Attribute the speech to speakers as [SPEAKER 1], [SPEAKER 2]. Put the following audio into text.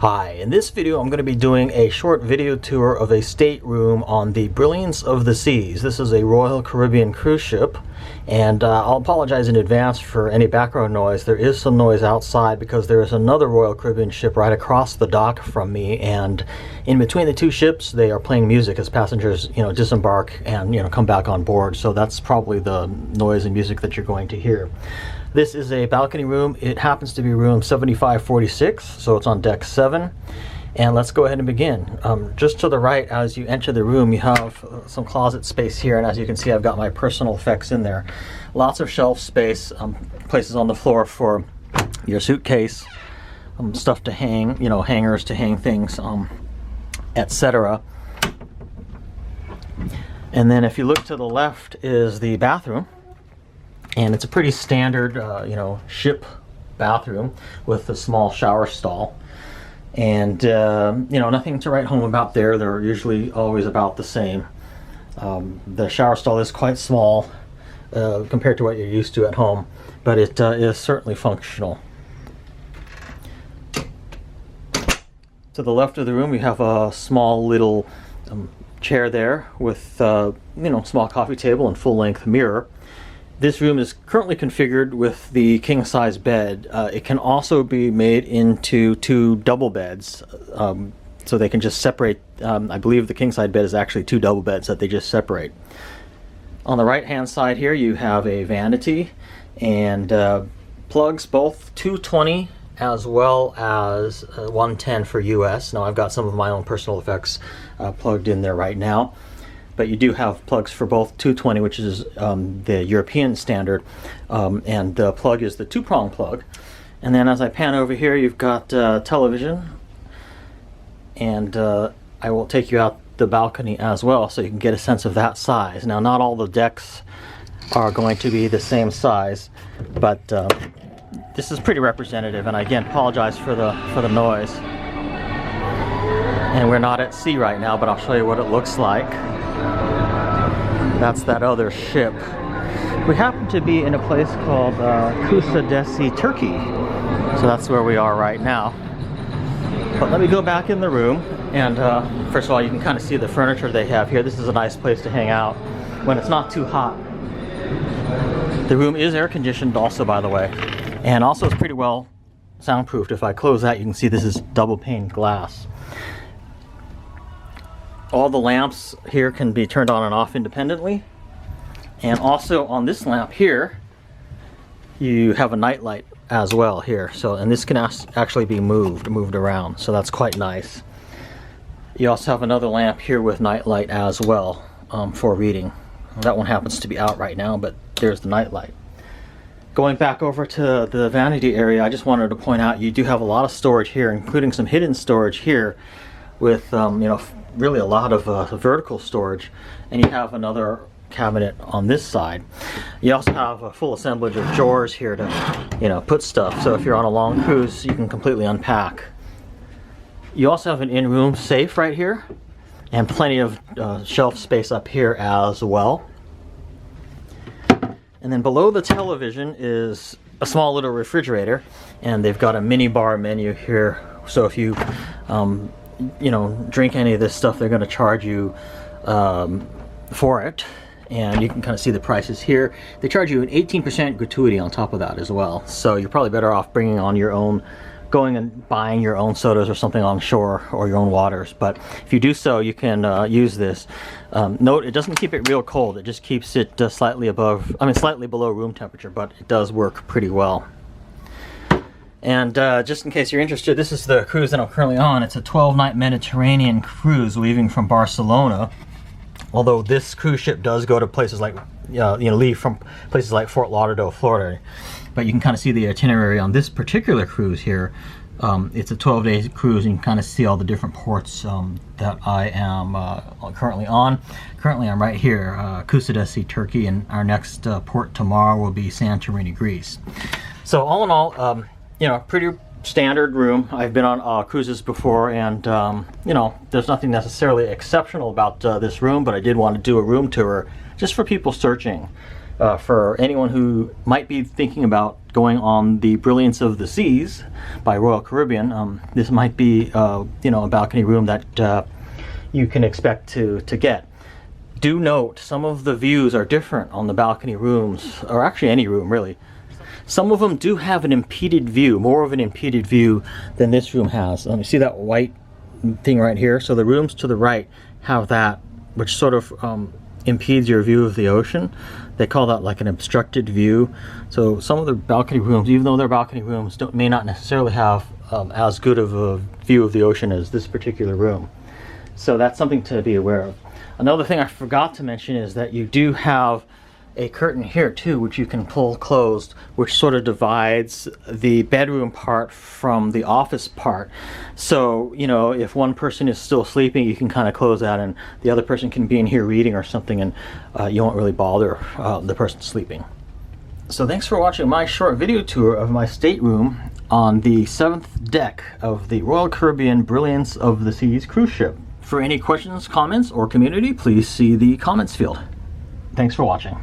[SPEAKER 1] Hi, in this video I'm going to be doing a short video tour of a stateroom on the Brilliance of the Seas. This is a Royal Caribbean cruise ship, and I'll apologize in advance for any background noise. There is some noise outside because there is another Royal Caribbean ship right across the dock from me, and in between the two ships they are playing music as passengers disembark and come back on board. So that's probably the noise and music that you're going to hear. This is a balcony room. It happens to be room 7546, so it's on deck 7. And let's go ahead and begin. Just to the right, as you enter the room, you have some closet space here, and as you can see, I've got my personal effects in there. Lots of shelf space, places on the floor for your suitcase, stuff to hang, hangers to hang things, etc. And then if you look to the left is the bathroom. And it's a pretty standard, ship bathroom with a small shower stall. And, nothing to write home about there. They're usually always about the same. The shower stall is quite small compared to what you're used to at home, but it is certainly functional. To the left of the room, we have a small little chair there with, small coffee table and full-length mirror. This room is currently configured with the king-size bed. It can also be made into two double beds, so they can just separate. I believe the king-size bed is actually two double beds that they just separate. On the right-hand side here, you have a vanity and plugs, both 220 as well as 110 for US. Now, I've got some of my own personal effects plugged in there right now. But you do have plugs for both 220, which is the European standard, and the plug is the two-prong plug. And then as I pan over here, you've got television, and I will take you out the balcony as well so you can get a sense of that size. Now, not all the decks are going to be the same size, but this is pretty representative, and I again apologize for the noise. And we're not at sea right now, but I'll show you what it looks like. That's that other ship. We happen to be in a place called Kuşadası, Turkey. So that's where we are right now. But let me go back in the room, and first of all, you can kind of see the furniture they have here. This is a nice place to hang out when it's not too hot. The room is air conditioned also, by the way, and also it's pretty well soundproofed. If I close that, you can see this is double pane glass. All the lamps here can be turned on and off independently. And also on this lamp here, you have a night light as well here. So, and this can actually be moved around. So that's quite nice. You also have another lamp here with night light as well for reading. That one happens to be out right now, but there's the night light. Going back over to the vanity area, I just wanted to point out you do have a lot of storage here, including some hidden storage here with, really a lot of vertical storage, and you have another cabinet on this side. You also have a full assemblage of drawers here to put stuff, so if you're on a long cruise you can completely unpack. You also have an in-room safe right here and plenty of shelf space up here as well. And then below the television is a small little refrigerator, and they've got a mini bar menu here, so if you drink any of this stuff, they're going to charge you for it, and you can kind of see the prices here. They charge you an 18% gratuity on top of that as well, so you're probably better off bringing on your own, going and buying your own sodas or something on shore, or your own waters. But if you do so, you can use this. Note, it doesn't keep it real cold, it just keeps it slightly below room temperature, but it does work pretty well. And just in case you're interested, this is the cruise that I'm currently on. It's a 12-night Mediterranean cruise leaving from Barcelona. Although this cruise ship does go to places like, leave from places like Fort Lauderdale, Florida. But you can kind of see the itinerary on this particular cruise here. It's a 12-day cruise, and you can kind of see all the different ports that I am currently on. Currently, I'm right here, Kuşadası, Turkey, and our next port tomorrow will be Santorini, Greece. So all in all, pretty standard room. I've been on cruises before, and there's nothing necessarily exceptional about this room, but I did want to do a room tour just for people searching. For anyone who might be thinking about going on the Brilliance of the Seas by Royal Caribbean, this might be you know, a balcony room that you can expect to get. Do note, some of the views are different on the balcony rooms, or actually any room really. Some of them do have an impeded view, more of an impeded view than this room has. Let me see that white thing right here. So the rooms to the right have that, which sort of impedes your view of the ocean. They call that like an obstructed view. So some of the balcony rooms, even though they're balcony rooms, may not necessarily have as good of a view of the ocean as this particular room. So that's something to be aware of. Another thing I forgot to mention is that you do have a curtain here too, which you can pull closed, which sort of divides the bedroom part from the office part. So, you know, if one person is still sleeping, you can kind of close that and the other person can be in here reading or something, and you won't really bother the person sleeping. So thanks for watching my short video tour of my stateroom on the 7th deck of the Royal Caribbean Brilliance of the Seas cruise ship. For any questions, comments, or community, please see the comments field. Thanks for watching.